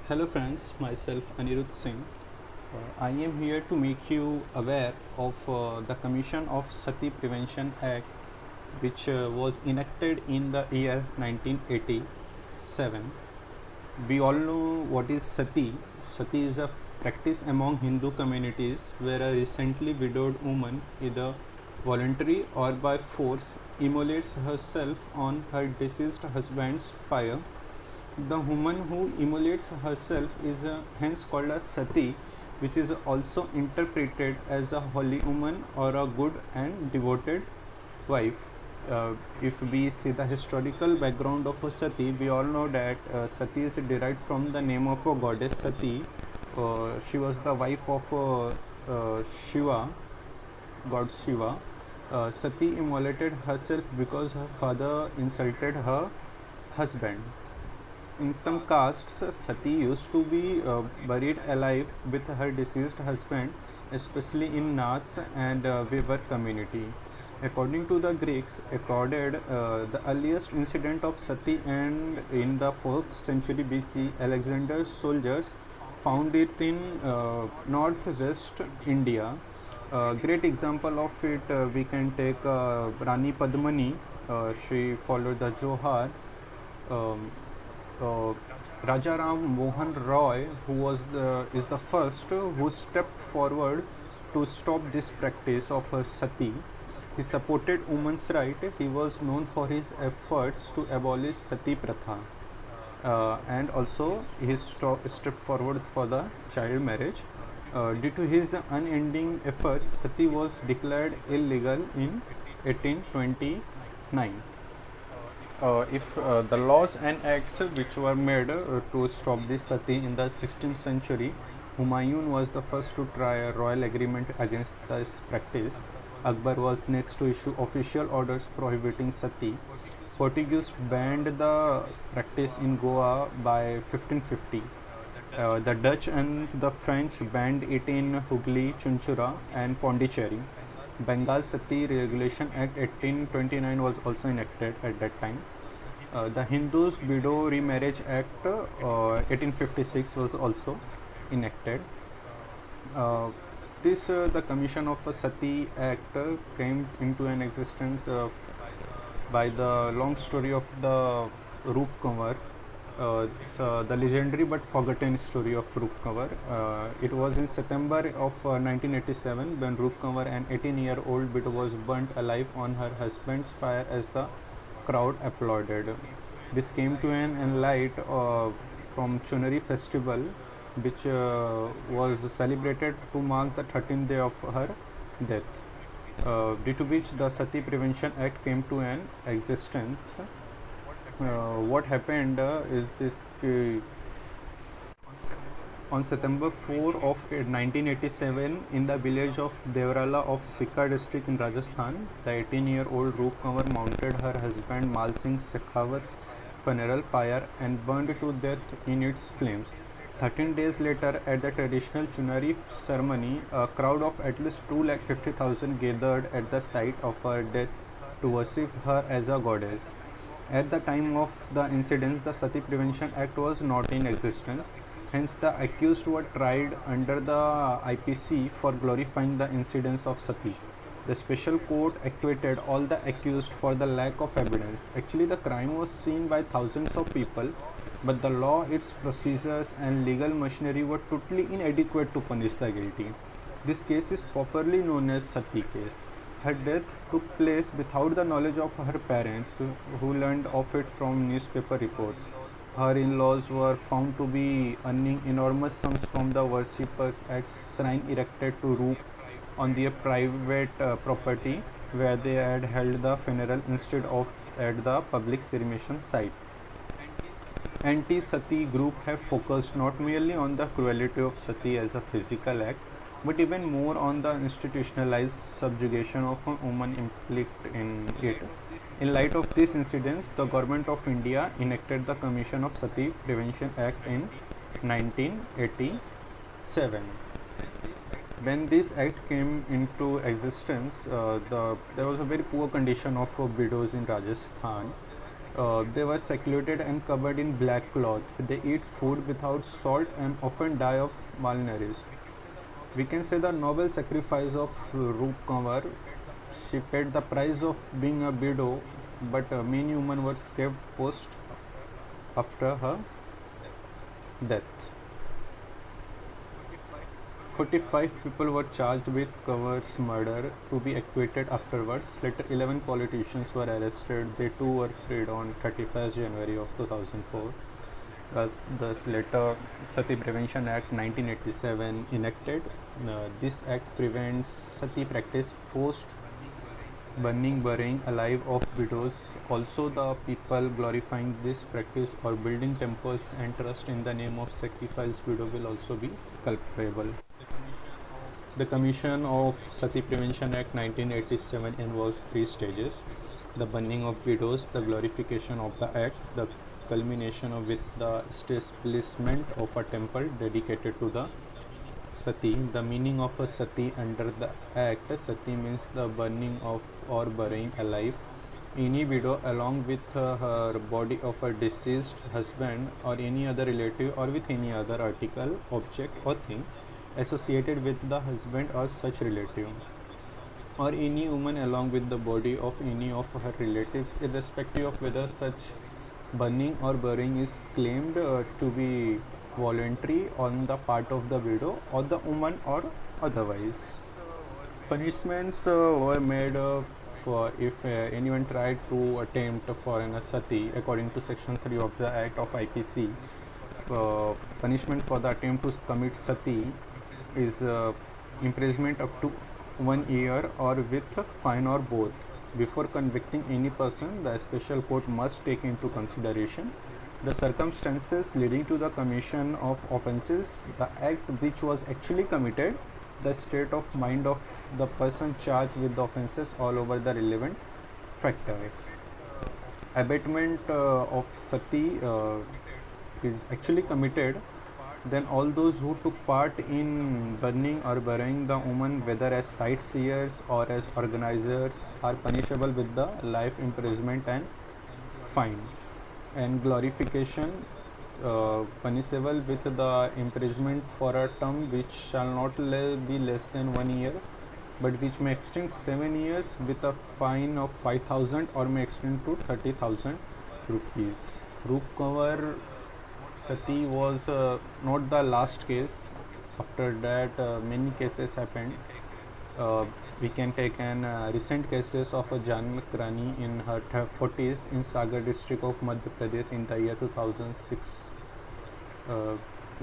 Hello friends, myself Anirudh Singh. I am here to make you aware of the Commission of Sati Prevention Act, which was enacted in the year 1987. We all know what is Sati. Sati is a practice among Hindu communities where a recently widowed woman, either voluntary or by force, immolates herself on her deceased husband's pyre. The woman who immolates herself is hence called a sati, which is also interpreted as a holy woman or a good and devoted wife. If we see the historical background of a sati, we all know that sati is derived from the name of a goddess Sati. She was the wife of Shiva, god Shiva. Sati immolated herself because her father insulted her husband. In some castes, Sati used to be buried alive with her deceased husband, especially in Naths and Weaver community. According to the Greeks, accorded the earliest incident of Sati, and in the 4th century BC, Alexander's soldiers found it in northwest India. Great example of it, we can take Rani Padmani. She followed the Johar. Um, uh, Rajaram Mohan Roy, is the first who stepped forward to stop this practice of sati. He supported women's rights. He was known for his efforts to abolish sati pratha, and also he stepped forward for the child marriage. Due to his unending efforts, sati was declared illegal in 1829. If the laws and acts which were made to stop this sati in the 16th century, Humayun was the first to try a royal agreement against this practice. Akbar was next to issue official orders prohibiting sati. Portuguese banned the practice in Goa by 1550. The Dutch and the French banned it in Hooghly, Chunchura, and Pondicherry. Bengal Sati Regulation Act 1829 was also enacted at that time. The Hindus Widow Remarriage Act 1856 was also enacted. The Commission of Sati Act came into an existence by the long story of the Roop Kanwar. The legendary but forgotten story of Roop Kanwar. It was in September of 1987 when Roop Kanwar, an 18-year-old widow, was burnt alive on her husband's pyre as the crowd applauded. This came to an light from Chunari festival, which was celebrated to mark the 13th day of her death, due to which the Sati Prevention Act came to an existence. What happened is this: on September 4 of 1987, in the village of Devrala of Sikar district in Rajasthan, the 18-year-old Roop Kanwar mounted her husband Mal Singh Shekhawat funeral pyre and burned to death in its flames. 13 days later, at the traditional Chunari ceremony, a crowd of at least 250,000 gathered at the site of her death to worship her as a goddess. At the time of the incidents, the Sati Prevention Act was not in existence. Hence, the accused were tried under the IPC for glorifying the incidents of Sati. The special court acquitted all the accused for the lack of evidence. Actually, the crime was seen by thousands of people, but the law, its procedures, and legal machinery were totally inadequate to punish the guilty. This case is popularly known as Sati case. Her death took place without the knowledge of her parents, who learned of it from newspaper reports. Her in-laws were found to be earning enormous sums from the worshippers at shrine erected to Roop on their private property, where they had held the funeral instead of at the public cremation site. Anti-Sati group have focused not merely on the cruelty of Sati as a physical act, but even more on the institutionalized subjugation of a woman implicated in it. In light of these incidents, the Government of India enacted the Commission of Sati Prevention Act in 1987. When this act came into existence, there was a very poor condition of widows in Rajasthan. They were secluded and covered in black cloth. They eat food without salt and often die of malnourished. We can say the noble sacrifice of Rup Kanwar. She paid the price of being a widow, but many women were saved post after her death. 45 people were charged with Kanwar's murder to be acquitted afterwards. Later, 11 politicians were arrested. They too were freed on 31st January of 2004. Thus later, Sati Prevention Act 1987 enacted. This act prevents Sati practice, forced burning, burying alive of widows. Also, the people glorifying this practice or building temples and trust in the name of sacrificed widow will also be culpable. The Commission of Sati Prevention Act 1987 involves 3 stages: the burning of widows, the glorification of the act, the culmination of with the establishment of a temple dedicated to the Sati. The meaning of a Sati under the act: Sati means the burning of or burying alive any widow along with her body of a deceased husband or any other relative, or with any other article, object or thing associated with the husband or such relative, or any woman along with the body of any of her relatives, irrespective of whether such burning or burying is claimed to be voluntary on the part of the widow or the woman or otherwise. Punishments were made for if anyone tried to attempt for an sati according to section 3 of the Act of IPC. Punishment for the attempt to commit sati is imprisonment up to 1 year or with fine or both. Before convicting any person, the special court must take into consideration the circumstances leading to the commission of offences, the act which was actually committed, the state of mind of the person charged with the offences, all over the relevant factors. Abatement of sati is actually committed, then all those who took part in burning or burying the woman, whether as sightseers or as organizers, are punishable with the life imprisonment and fine. And glorification, punishable with the imprisonment for a term which shall not be less than 1 year, but which may extend 7 years, with a fine of 5,000 or may extend to 30,000 rupees. Rup Kanwar Sati was not the last case. After that, many cases happened. We can take an recent cases of a Janmak Rani in her 40s in Sagar district of Madhya Pradesh in the year 2006.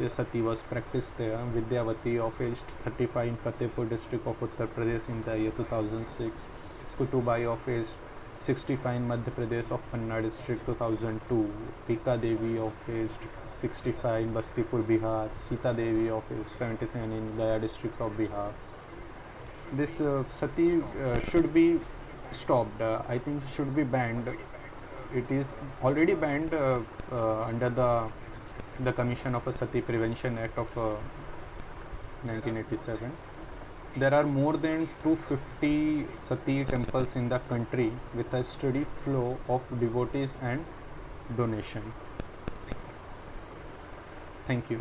Sati was practiced there. Vidyavati of aged 35 in Fatehpur district of Uttar Pradesh in the year 2006. Kutubai of aged 65 in Madhya Pradesh of Panna district 2002. Tika Devi of aged 65 in Bastipur, Bihar. Sita Devi of aged 77 in Gaya district of Bihar. This sati should be stopped. I think it should be banned. It is already banned under the Commission of a Sati Prevention Act of 1987. There are more than 250 Sati temples in the country with a steady flow of devotees and donation. Thank you.